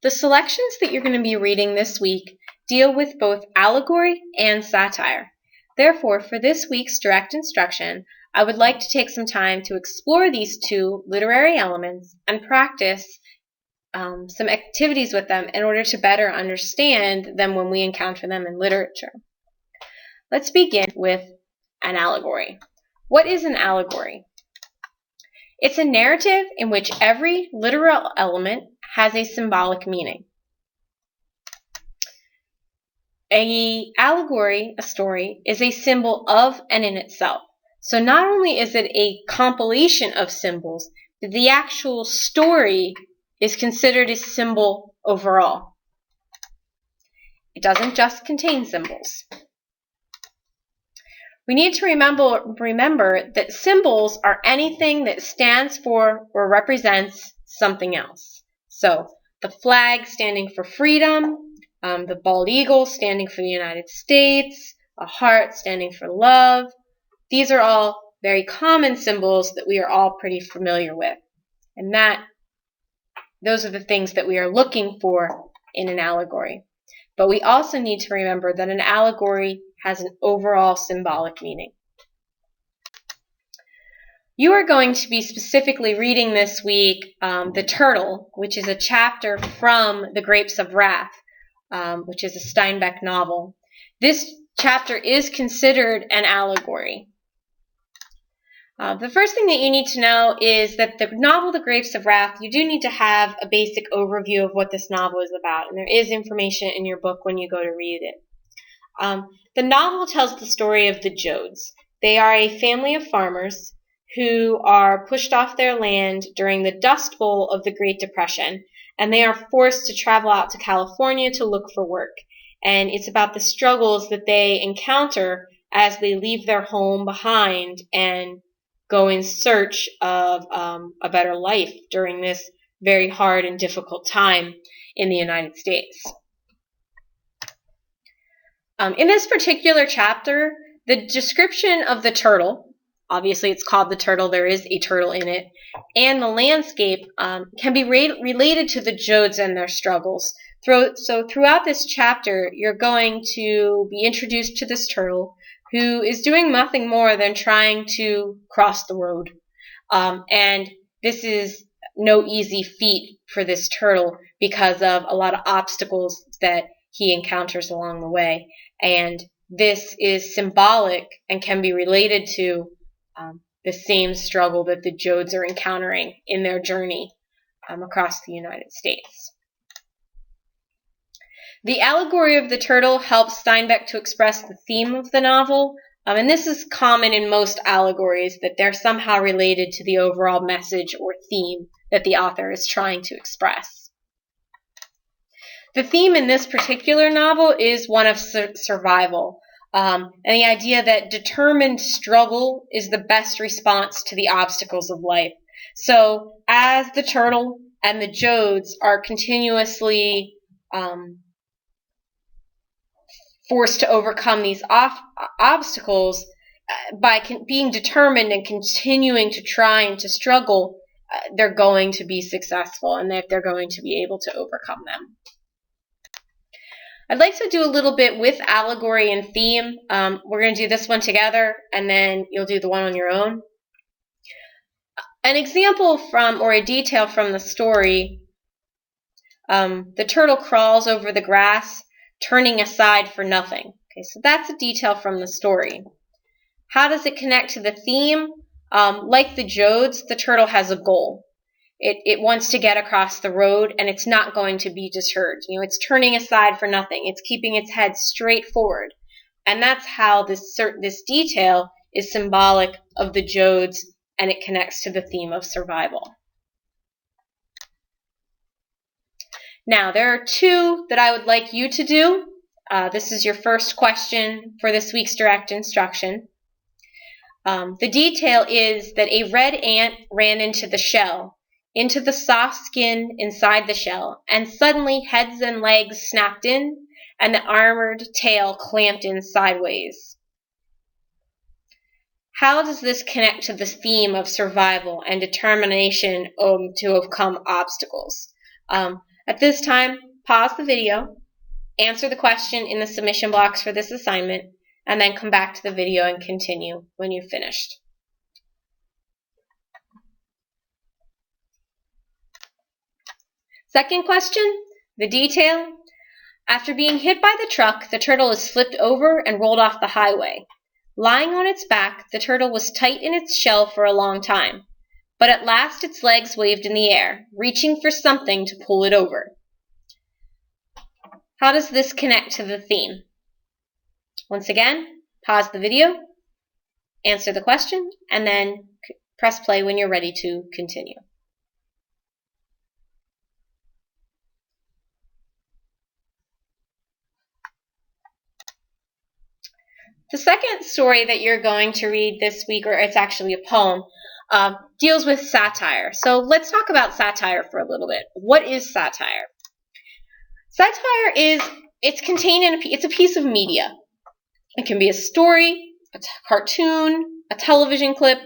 The selections that you're going to be reading this week deal with both allegory and satire. Therefore, for this week's direct instruction, I would like to take some time to explore these two literary elements and practice some activities with them in order to better understand them when we encounter them in literature. Let's begin with an allegory. What is an allegory? It's a narrative in which every literal element has a symbolic meaning. An allegory, a story, is a symbol of and in itself. So not only is it a compilation of symbols, but the actual story is considered a symbol overall. It doesn't just contain symbols. We need to remember that symbols are anything that stands for or represents something else. So the flag standing for freedom, the bald eagle standing for the United States, a heart standing for love. These are all very common symbols that we are all pretty familiar with. And those are the things that we are looking for in an allegory. But we also need to remember that an allegory has an overall symbolic meaning. You are going to be specifically reading this week The Turtle, which is a chapter from The Grapes of Wrath, which is a Steinbeck novel. This chapter is considered an allegory. The first thing that you need to know is that the novel The Grapes of Wrath, you do need to have a basic overview of what this novel is about, and there is information in your book when you go to read it. The novel tells the story of the Joads. They are a family of farmers who are pushed off their land during the Dust Bowl of the Great Depression, and they are forced to travel out to California to look for work. And it's about the struggles that they encounter as they leave their home behind and go in search of a better life during this very hard and difficult time in the United States. In this particular chapter, the description of the turtle, obviously it's called The Turtle, there is a turtle in it, and the landscape can be related to the Joads and their struggles. So throughout this chapter, you're going to be introduced to this turtle who is doing nothing more than trying to cross the road. And this is no easy feat for this turtle because of a lot of obstacles that he encounters along the way. And this is symbolic and can be related to the same struggle that the Joads are encountering in their journey across the United States. The allegory of the turtle helps Steinbeck to express the theme of the novel, and this is common in most allegories, that they're somehow related to the overall message or theme that the author is trying to express. The theme in this particular novel is one of survival, and the idea that determined struggle is the best response to the obstacles of life. So as the turtle and the Joads are continuously forced to overcome these obstacles, by being determined and continuing to try and to struggle, they're going to be successful and they're going to be able to overcome them. I'd like to do a little bit with allegory and theme. We're going to do this one together, and then you'll do the one on your own. An example from, or a detail from the story, the turtle crawls over the grass, turning aside for nothing. Okay, so that's a detail from the story. How does it connect to the theme? Like the Joads, the turtle has a goal. It wants to get across the road, and it's not going to be deterred. It's turning aside for nothing. It's keeping its head straight forward. And that's how this detail is symbolic of the Joads, and it connects to the theme of survival. Now, there are two that I would like you to do. This is your first question for this week's direct instruction. The detail is that a red ant ran into the shell, into the soft skin inside the shell, and suddenly heads and legs snapped in, and the armored tail clamped in sideways. How does this connect to this theme of survival and determination to overcome obstacles? At this time, pause the video, answer the question in the submission box for this assignment, and then come back to the video and continue when you've finished. Second question, the detail. After being hit by the truck, the turtle is flipped over and rolled off the highway. Lying on its back, the turtle was tight in its shell for a long time, but at last its legs waved in the air, reaching for something to pull it over. How does this connect to the theme? Once again, pause the video, answer the question, and then press play when you're ready to continue. The second story that you're going to read this week, or it's actually a poem, deals with satire. So let's talk about satire for a little bit. What is satire? Satire it's contained in it's a piece of media. It can be a story, a cartoon, a television clip.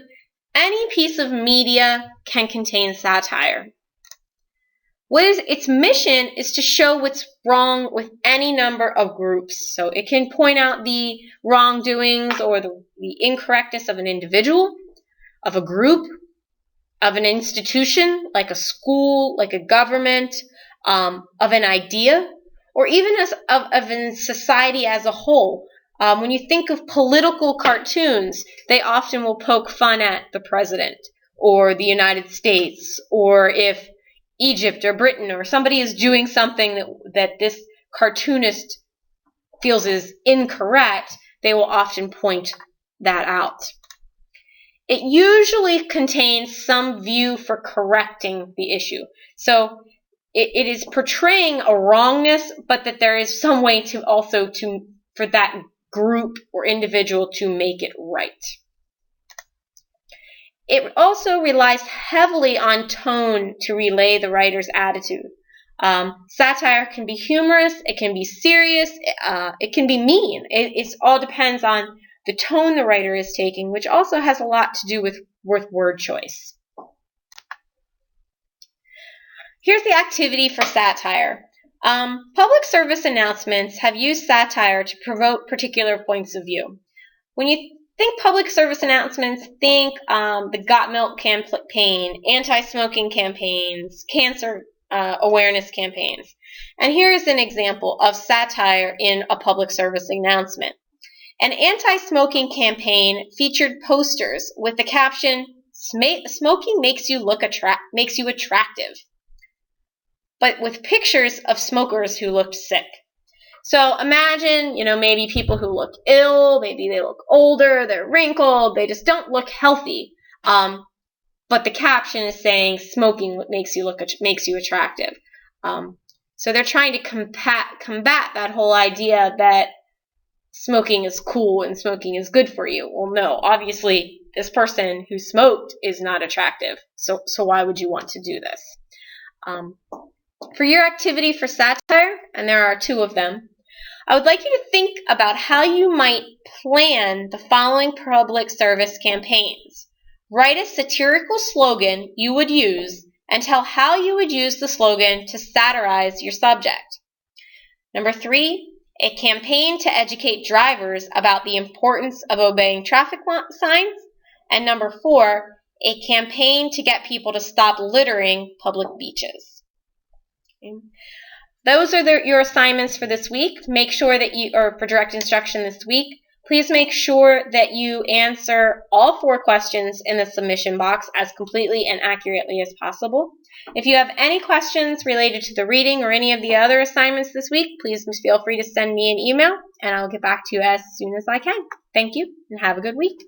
Any piece of media can contain satire. Its mission is to show what's wrong with any number of groups. So it can point out the wrongdoings or the incorrectness of an individual, of a group, of an institution, like a school, like a government, of an idea, or even of in society as a whole. When you think of political cartoons, they often will poke fun at the president or the United States, or if Egypt or Britain or somebody is doing something that this cartoonist feels is incorrect, they will often point that out. It usually contains some view for correcting the issue. So it is portraying a wrongness, but that there is some way to also for that group or individual to make it right. It also relies heavily on tone to relay the writer's attitude. Satire can be humorous, it can be serious, it can be mean. It all depends on the tone the writer is taking, which also has a lot to do with word choice. Here's the activity for satire. Public service announcements have used satire to promote particular points of view. When you think public service announcements, think the Got Milk campaign, anti-smoking campaigns, cancer awareness campaigns. And here is an example of satire in a public service announcement. An anti-smoking campaign featured posters with the caption, "Smoking makes you attractive," but with pictures of smokers who looked sick. So imagine, maybe people who look ill, maybe they look older, they're wrinkled, they just don't look healthy. But the caption is saying smoking makes you attractive. So they're trying to combat that whole idea that smoking is cool and smoking is good for you. Well, no, obviously this person who smoked is not attractive. So why would you want to do this? For your activity for satire, and there are 2 of them, I would like you to think about how you might plan the following public service campaigns. Write a satirical slogan you would use and tell how you would use the slogan to satirize your subject. Number 3, a campaign to educate drivers about the importance of obeying traffic signs. And number 4, a campaign to get people to stop littering public beaches. Okay. Those are your assignments for this week. Make sure that or for direct instruction this week, please make sure that you answer all 4 questions in the submission box as completely and accurately as possible. If you have any questions related to the reading or any of the other assignments this week, please feel free to send me an email and I'll get back to you as soon as I can. Thank you and have a good week.